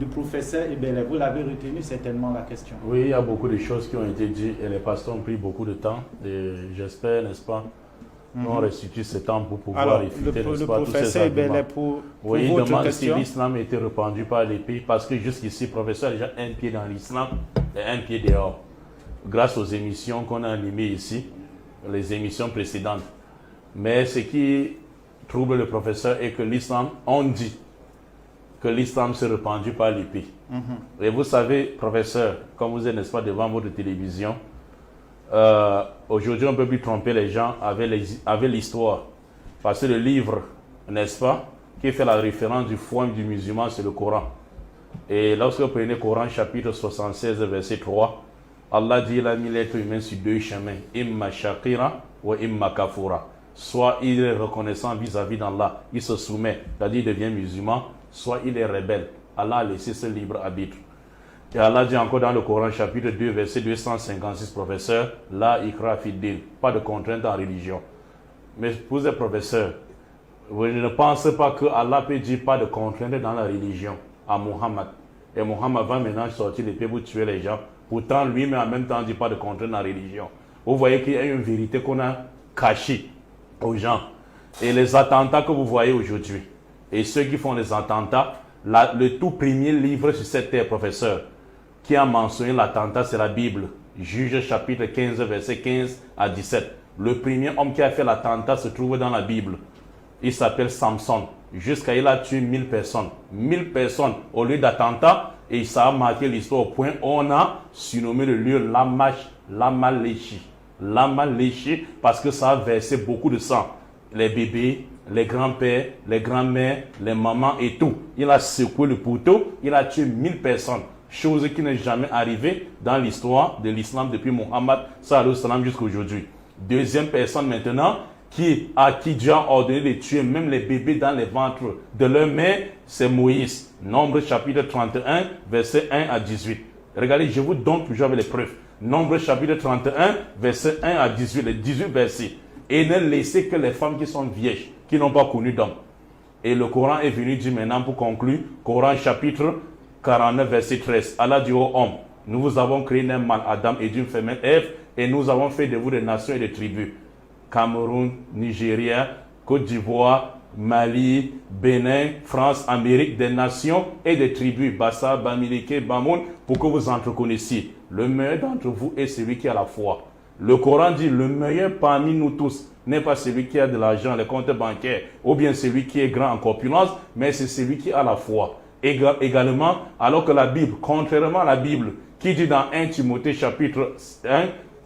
du professeur Ebele. Vous l'avez retenu certainement la question. Oui, il y a beaucoup de choses qui ont été dites et les pasteurs ont pris beaucoup de temps. Et j'espère, n'est-ce pas, on restitue ce temps pour pouvoir réfuter, le professeur Ebele, pour oui, votre il demande question. si l'islam a été répandu par l'épée, parce que jusqu'ici, le professeur a déjà un pied dans l'islam et un pied dehors. Grâce aux émissions qu'on a animées ici, les émissions précédentes. Mais ce qui trouble le professeur est que l'islam, on dit que l'islam s'est répandu par l'épée. Et vous savez, professeur, comme vous êtes, n'est-ce pas, devant votre télévision, aujourd'hui, on ne peut plus tromper les gens avec l'histoire. Parce que le livre, n'est-ce pas, qui fait la référence du foin du musulman, c'est le Coran. Et lorsque vous prenez le Coran, chapitre 76, verset 3, Allah dit, il a mis l'être humain sur deux chemins, imma shakira ou imma kafura. Soit il est reconnaissant vis-à-vis d'Allah, il se soumet, c'est-à-dire il devient musulman, soit il est rebelle. Allah a laissé ce libre arbitre. Et Allah dit encore dans le Coran, chapitre 2, verset 256, professeur, la ikra fid-din, pas de contrainte en religion. Mais vous êtes professeur, vous ne pensez pas que Allah peut dire pas de contrainte dans la religion à Muhammad. Et Muhammad va maintenant sortir l'épée pour tuer les gens. Pourtant, lui, mais en même temps, dit pas de contrainte dans la religion. Vous voyez qu'il y a une vérité qu'on a cachée aux gens. Et les attentats que vous voyez aujourd'hui, et ceux qui font les attentats, le tout premier livre sur cette terre, professeur, qui a mentionné l'attentat, c'est la Bible. Juge chapitre 15, verset 15 à 17. Le premier homme qui a fait l'attentat se trouve dans la Bible. Il s'appelle Samson. Jusqu'à il a tué 1000 personnes. 1000 personnes au lieu d'attentat. Et ça a marqué l'histoire au point où on a surnommé le lieu Lamalechi. Lamalechi parce que ça a versé beaucoup de sang. Les bébés, les grands-pères, les grands-mères, les mamans et tout. Il a secoué le poteau. Il a tué 1000 personnes. Chose qui n'est jamais arrivée dans l'histoire de l'islam depuis Muhammad sallallahu alayhi wa sallam jusqu'à aujourd'hui. Deuxième personne maintenant, à qui Dieu a ordonné de tuer même les bébés dans les ventres de leur mère, c'est Moïse. Nombre chapitre 31, verset 1 à 18. Regardez, je vous donne toujours avec les preuves. Nombre chapitre 31, verset 1 à 18, les 18 versets. Et ne laissez que les femmes qui sont vierges, qui n'ont pas connu d'homme. Et le Coran est venu dire maintenant pour conclure, Coran chapitre 49, verset 13. Allah dit aux hommes, nous vous avons créé d'un mâle Adam et d'une femelle Ève, et nous avons fait de vous des nations et des tribus. Cameroun, Nigeria, Côte d'Ivoire, Mali, Bénin, France, Amérique, des nations et des tribus, Bassa, Bamileke, Bamoun, pour que vous entreconnaissiez. Le meilleur d'entre vous est celui qui a la foi. Le Coran dit, le meilleur parmi nous tous n'est pas celui qui a de l'argent, les comptes bancaires, ou bien celui qui est grand en corpulence, mais c'est celui qui a la foi. Également, alors que la Bible, contrairement à la Bible, qui dit dans 1 Timothée chapitre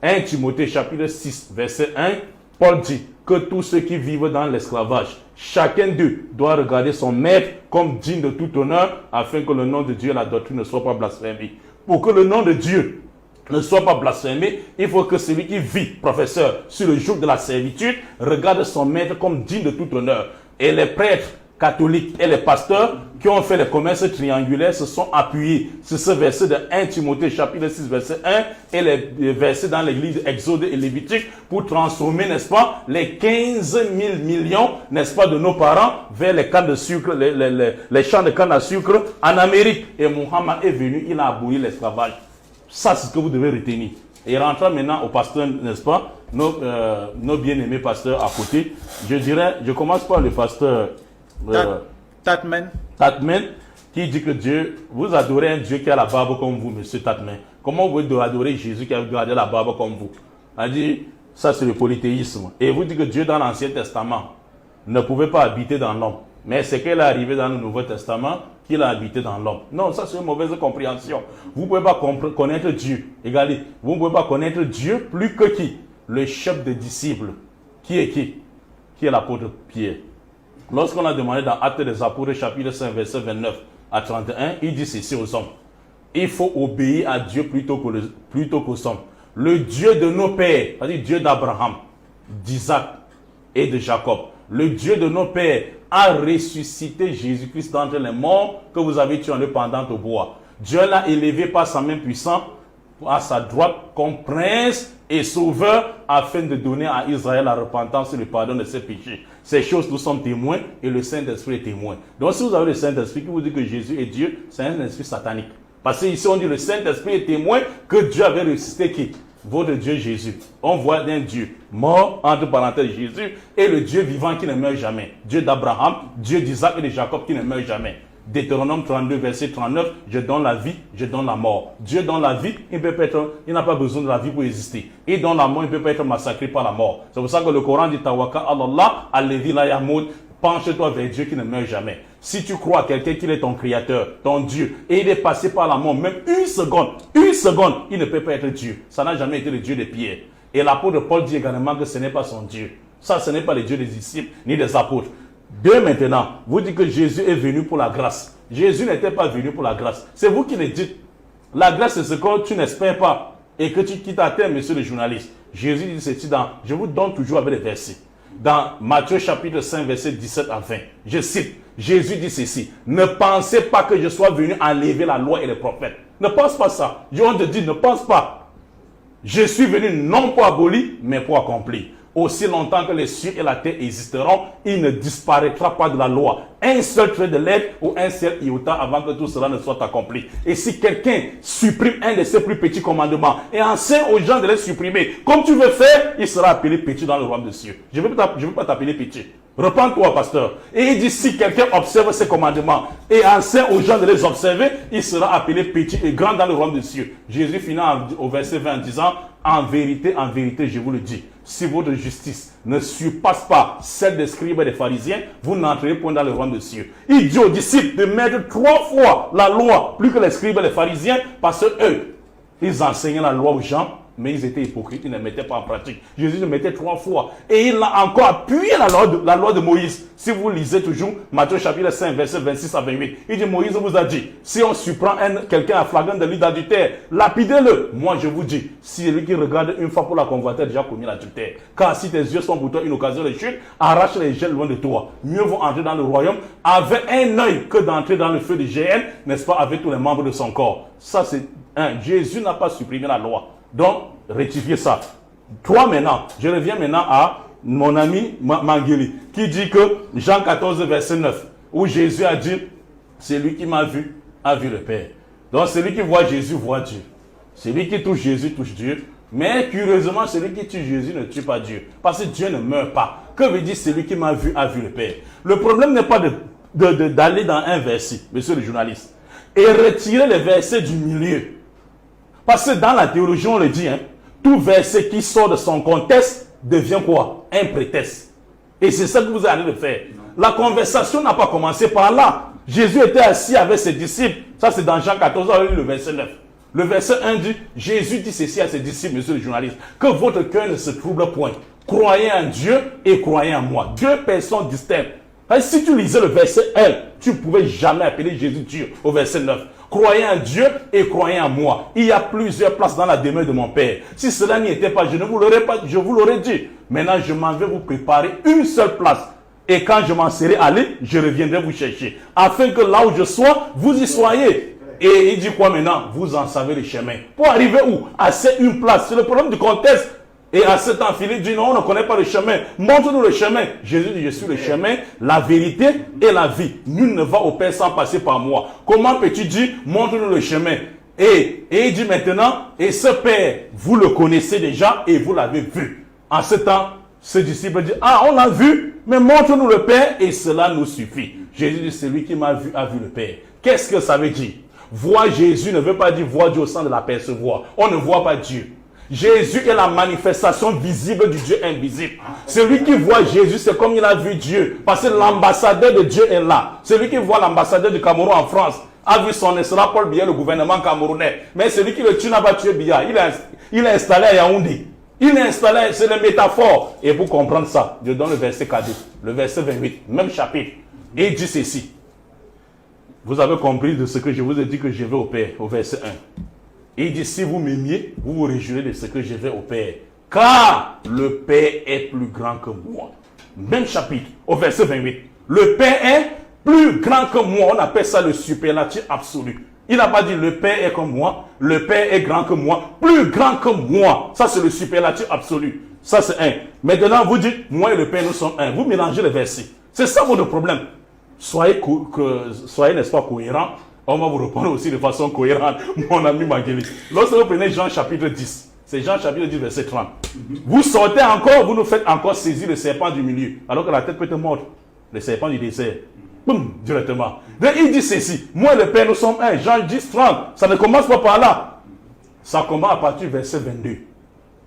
1 Timothée chapitre 6, verset 1, Paul dit que tous ceux qui vivent dans l'esclavage, chacun d'eux doit regarder son maître comme digne de tout honneur, afin que le nom de Dieu et la doctrine ne soient pas blasphémés. Pour que le nom de Dieu ne soit pas blasphémé, il faut que celui qui vit, professeur, sur le joug de la servitude, regarde son maître comme digne de tout honneur. Et les prêtres catholiques et les pasteurs qui ont fait les commerces triangulaires se sont appuyés sur ce verset de 1 Timothée chapitre 6 verset 1 et les versets dans l'église Exode et Lévitique pour transformer, n'est-ce pas, les 15 000 millions, n'est-ce pas, de nos parents vers les cannes de sucre, les champs de canne à sucre en Amérique. Et Muhammad est venu, il a aboli l'esclavage. Ça, c'est ce que vous devez retenir. Et rentrant maintenant au pasteur, n'est-ce pas, nos bien-aimés pasteurs à côté, je dirais, je commence par le pasteur Tatman, qui dit que Dieu, vous adorez un Dieu qui a la barbe comme vous, monsieur Tatman. Comment vous pouvez adorer Jésus qui a gardé la barbe comme vous? Elle dit, ça c'est le polythéisme. Et vous dites que Dieu dans l'Ancien Testament ne pouvait pas habiter dans l'homme. Mais c'est qu'il est arrivé dans le Nouveau Testament qu'il a habité dans l'homme. Non, ça c'est une mauvaise compréhension. Vous ne pouvez pas connaître Dieu. Regardez, vous ne pouvez pas connaître Dieu plus que qui? Le chef des disciples. Qui est qui? Qui est l'apôtre Pierre. Lorsqu'on a demandé dans Actes des Apôtres, chapitre 5, verset 29 à 31, il dit ceci aux hommes. Il faut obéir à Dieu plutôt qu'aux hommes. Le Dieu de nos pères, c'est-à-dire Dieu d'Abraham, d'Isaac et de Jacob, le Dieu de nos pères a ressuscité Jésus-Christ d'entre les morts que vous avez tué en le pendant au bois. Dieu l'a élevé par sa main puissante à sa droite comme prince et sauveur afin de donner à Israël la repentance et le pardon de ses péchés. Ces choses, nous sommes témoins et le Saint-Esprit est témoin. Donc si vous avez le Saint-Esprit qui vous dit que Jésus est Dieu, c'est un esprit satanique. Parce qu'ici on dit le Saint-Esprit est témoin que Dieu avait ressuscité qui? Votre Dieu Jésus. On voit un Dieu mort, entre parenthèses Jésus, et le Dieu vivant qui ne meurt jamais. Dieu d'Abraham, Dieu d'Isaac et de Jacob qui ne meurt jamais. Deutéronome 32, verset 39, je donne la vie, je donne la mort. Dieu donne la vie, il n'a pas besoin de la vie pour exister. Et dans la mort, il ne peut pas être massacré par la mort. C'est pour ça que le Coran dit Tawakal Allah, Al-Ladhi la Yamoud, penche-toi vers Dieu qui ne meurt jamais. Si tu crois à quelqu'un qui est ton créateur, ton Dieu, et il est passé par la mort, même une seconde, il ne peut pas être Dieu. Ça n'a jamais été le Dieu de Pierre. Et l'apôtre Paul dit également que ce n'est pas son Dieu. Ça, ce n'est pas le Dieu des disciples ni des apôtres. Deux maintenant, vous dites que Jésus est venu pour la grâce. Jésus n'était pas venu pour la grâce. C'est vous qui le dites. La grâce, c'est ce que tu n'espères pas et que tu quittes à terre, monsieur le journaliste. Jésus dit ceci je vous donne toujours avec les versets. Dans Matthieu chapitre 5, verset 17 à 20. Je cite, Jésus dit ceci. Ne pensez pas que je sois venu enlever la loi et les prophètes. Ne pense pas ça. On te dit, ne pense pas. Je suis venu non pour abolir, mais pour accomplir. Aussi longtemps que les cieux et la terre existeront, il ne disparaîtra pas de la loi un seul trait de lettre ou un seul iota avant que tout cela ne soit accompli. Et si quelqu'un supprime un de ses plus petits commandements et enseigne aux gens de les supprimer, comme tu veux faire, il sera appelé petit dans le royaume des cieux. Je ne veux pas t'appeler petit. Repends-toi, pasteur. Et il dit, si quelqu'un observe ces commandements et enseigne aux gens de les observer, il sera appelé petit et grand dans le royaume des cieux. Jésus finit au verset 20 en disant, en vérité, je vous le dis, si votre justice ne surpasse pas celle des scribes et des pharisiens, vous n'entrerez point dans le royaume des cieux. Il dit aux disciples de mettre 3 fois la loi, plus que les scribes et les pharisiens, parce que eux, ils enseignaient la loi aux gens, mais ils étaient hypocrites, ils ne mettaient pas en pratique. Jésus le mettait 3 fois. Et il a encore appuyé la loi de Moïse. Si vous lisez toujours Matthieu chapitre 5, verset 26 à 28, il dit, Moïse vous a dit, si on surprend quelqu'un à flagrant délit d'adultère, lapidez-le. Moi je vous dis, si celui qui regarde une fois pour la convoiter a déjà commis l'adultère. Car si tes yeux sont pour toi une occasion de chute, arrache les yeux loin de toi. Mieux vaut entrer dans le royaume avec un œil que d'entrer dans le feu de géhenne, n'est-ce pas, avec tous les membres de son corps. Ça c'est Jésus n'a pas supprimé la loi. Donc, rectifiez ça. Toi maintenant, je reviens maintenant à mon ami Mangeli, qui dit que Jean 14, verset 9, où Jésus a dit, celui qui m'a vu, a vu le Père. Donc, celui qui voit Jésus, voit Dieu. Celui qui touche Jésus, touche Dieu. Mais curieusement, celui qui tue Jésus ne tue pas Dieu. Parce que Dieu ne meurt pas. Que veut dire celui qui m'a vu, a vu le Père? Le problème n'est pas d'aller dans un verset, monsieur le journaliste, et retirer les versets du milieu. Parce que dans la théologie, on le dit, tout verset qui sort de son contexte devient quoi? Un prétexte. Et c'est ça que vous allez le faire. La conversation n'a pas commencé par là. Jésus était assis avec ses disciples. Ça, c'est dans Jean 14, le verset 9. Le verset 1 dit, Jésus dit ceci à ses disciples, monsieur le journaliste, que votre cœur ne se trouble point. Croyez en Dieu et croyez en moi. 2 personnes distinctes. Si tu lisais le verset 1, tu ne pouvais jamais appeler Jésus Dieu au verset 9. Croyez en Dieu et croyez en moi. Il y a plusieurs places dans la demeure de mon Père. Si cela n'y était pas, je ne vous l'aurais pas, je vous l'aurais dit. Maintenant, je m'en vais vous préparer une seule place. Et quand je m'en serai allé, je reviendrai vous chercher. Afin que là où je sois, vous y soyez. Et il dit quoi maintenant? Vous en savez le chemin. Pour arriver où? À cette une place. C'est le problème du contexte. Et à ce temps, Philippe dit, non, on ne connaît pas le chemin. Montre-nous le chemin. Jésus dit, je suis le chemin, la vérité et la vie. Nul ne va au Père sans passer par moi. Comment peux-tu dire, montre-nous le chemin? Et il dit maintenant, et ce Père, vous le connaissez déjà et vous l'avez vu. En ce temps, ce disciple dit, ah, on l'a vu, mais montre-nous le Père et cela nous suffit. Jésus dit, celui qui m'a vu a vu le Père. Qu'est-ce que ça veut dire? Voir Jésus ne veut pas dire voir Dieu au sens de l'apercevoir. On ne voit pas Dieu. Jésus est la manifestation visible du Dieu invisible. Celui qui voit Jésus, c'est comme il a vu Dieu. Parce que l'ambassadeur de Dieu est là. Celui qui voit l'ambassadeur du Cameroun en France a vu son excellent Paul Biya, le gouvernement camerounais. Mais celui qui le tue n'a pas tué Biya. Il est installé à Yaoundé. Il est installé, c'est une métaphore. Et pour comprendre ça, je donne le verset 4, le verset 28, même chapitre. Et il dit ceci. Vous avez compris de ce que je vous ai dit que je vais au Père, au verset 1. Et il dit, si vous m'aimiez, vous vous réjouirez de ce que je vais au Père. Car le Père est plus grand que moi. Même chapitre, au verset 28. Le Père est plus grand que moi. On appelle ça le superlatif absolu. Il n'a pas dit le Père est comme moi, le Père est grand que moi, plus grand que moi. Ça, c'est le superlatif absolu. Ça, c'est un. Maintenant, vous dites, moi et le Père, nous sommes un. Vous mélangez les versets. C'est ça votre problème. Soyez, n'est-ce pas, cohérent. On va vous répondre aussi de façon cohérente, mon ami Magueli. Lorsque vous prenez Jean chapitre 10, c'est Jean chapitre 10, verset 30. Vous sortez encore, vous nous faites encore saisir le serpent du milieu, alors que la tête peut être morte. Le serpent du désert. Boum, directement. Donc il dit ceci, moi et le Père, nous sommes un. Jean 10, 30. Ça ne commence pas par là. Ça commence à partir du verset 22.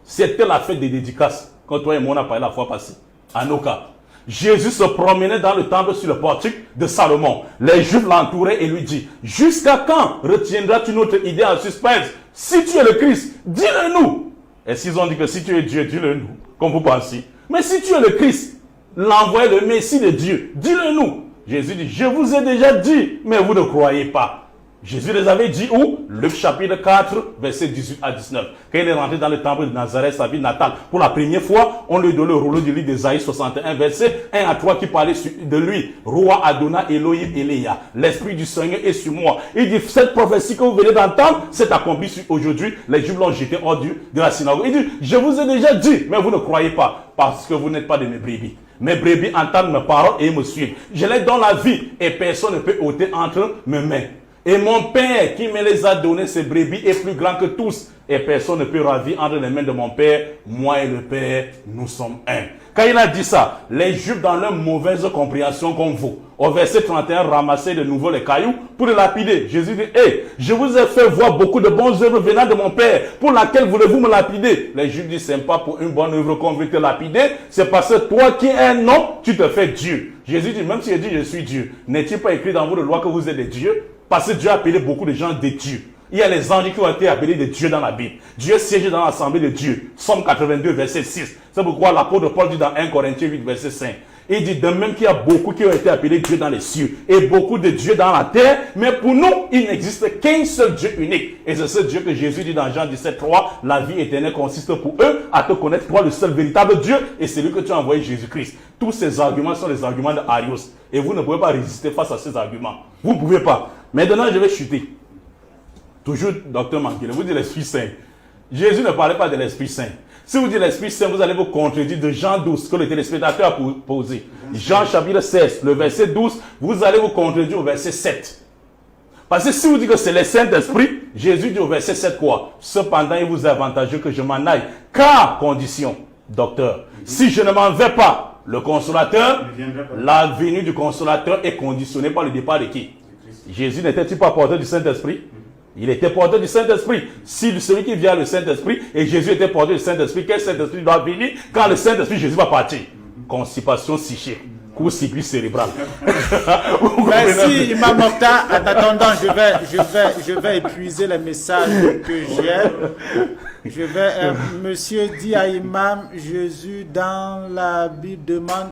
C'était la fête des dédicaces, quand toi et moi on a parlé la fois passée, à nos cas. Jésus se promenait dans le temple sur le portique de Salomon. Les Juifs l'entouraient et lui dit, jusqu'à quand retiendras-tu notre idée en suspense? Si tu es le Christ, dis-le nous. Et s'ils ont dit que si tu es Dieu, dis-le nous, comme vous pensez. Mais si tu es le Christ, l'envoyé, le Messie de Dieu, dis-le nous. Jésus dit, je vous ai déjà dit, mais vous ne croyez pas. Jésus les avait dit où? Luc chapitre 4, verset 18 à 19. Quand il est rentré dans le temple de Nazareth, sa ville natale, pour la première fois, on lui donne le rouleau du livre d'Ésaïe 61, verset 1 à 3, qui parlait de lui. Roi Adonai Elohim Eléa. L'Esprit du Seigneur est sur moi. Il dit, cette prophétie que vous venez d'entendre, s'est accomplie aujourd'hui. Les Juifs l'ont jeté hors de la synagogue. Il dit, je vous ai déjà dit, mais vous ne croyez pas, parce que vous n'êtes pas de mes brebis. Mes brebis entendent mes paroles et me suivent. Je les donne la vie, et personne ne peut ôter entre mes mains. Et mon Père qui me les a donné, ces brebis, est plus grand que tous. Et personne ne peut ravir entre les mains de mon Père. Moi et le Père, nous sommes un. Quand il a dit ça, les Juifs, dans leur mauvaise compréhension comme vous, au verset 31, ramassaient de nouveau les cailloux pour le lapider. Jésus dit, hey, je vous ai fait voir beaucoup de bonnes œuvres venant de mon Père. Pour laquelle voulez-vous me lapider? Les Juifs disent, c'est pas pour une bonne œuvre qu'on veut te lapider. C'est parce que toi qui es un homme, tu te fais Dieu. Jésus dit, même si il dit, je suis Dieu, n'est-il pas écrit dans votre loi que vous êtes des dieux? Parce que Dieu a appelé beaucoup de gens des dieux. Il y a les anges qui ont été appelés des dieux dans la Bible. Dieu siège dans l'assemblée de Dieu. Somme 82, verset 6. C'est pourquoi l'apôtre Paul dit dans 1 Corinthiens 8, verset 5. Il dit de même qu'il y a beaucoup qui ont été appelés dieux dans les cieux et beaucoup de dieux dans la terre. Mais pour nous, il n'existe qu'un seul Dieu unique. Et c'est ce Dieu que Jésus dit dans Jean 17, 3. La vie éternelle consiste pour eux à te connaître, toi, le seul véritable Dieu, et celui que tu as envoyé, Jésus-Christ. Tous ces arguments sont les arguments de Arius. Et vous ne pouvez pas résister face à ces arguments. Vous ne pouvez pas. Maintenant, je vais chuter. Toujours, docteur Mankele, vous dites l'Esprit Saint. Jésus ne parlait pas de l'Esprit Saint. Si vous dites l'Esprit Saint, vous allez vous contredire de Jean 12, que le téléspectateur a posé. Jean chapitre 16, le verset 12, vous allez vous contredire au verset 7. Parce que si vous dites que c'est le Saint-Esprit, Jésus dit au verset 7 quoi? Cependant, il vous est avantageux que je m'en aille. Car, condition, docteur, si je ne m'en vais pas, le consolateur, la venue du consolateur est conditionnée par le départ de qui? Jésus n'était-il pas porteur du Saint-Esprit? Il était porteur du Saint-Esprit. Si celui qui vient le Saint-Esprit, et Jésus était porteur du Saint-Esprit, quel Saint-Esprit doit venir quand le Saint-Esprit, Jésus va partir? Constipation psychique, court-circuit cérébral. Merci, Imam Mokhtar. En attendant, je vais épuiser les messages que j'ai. Monsieur dit à Imam, Jésus dans la Bible demande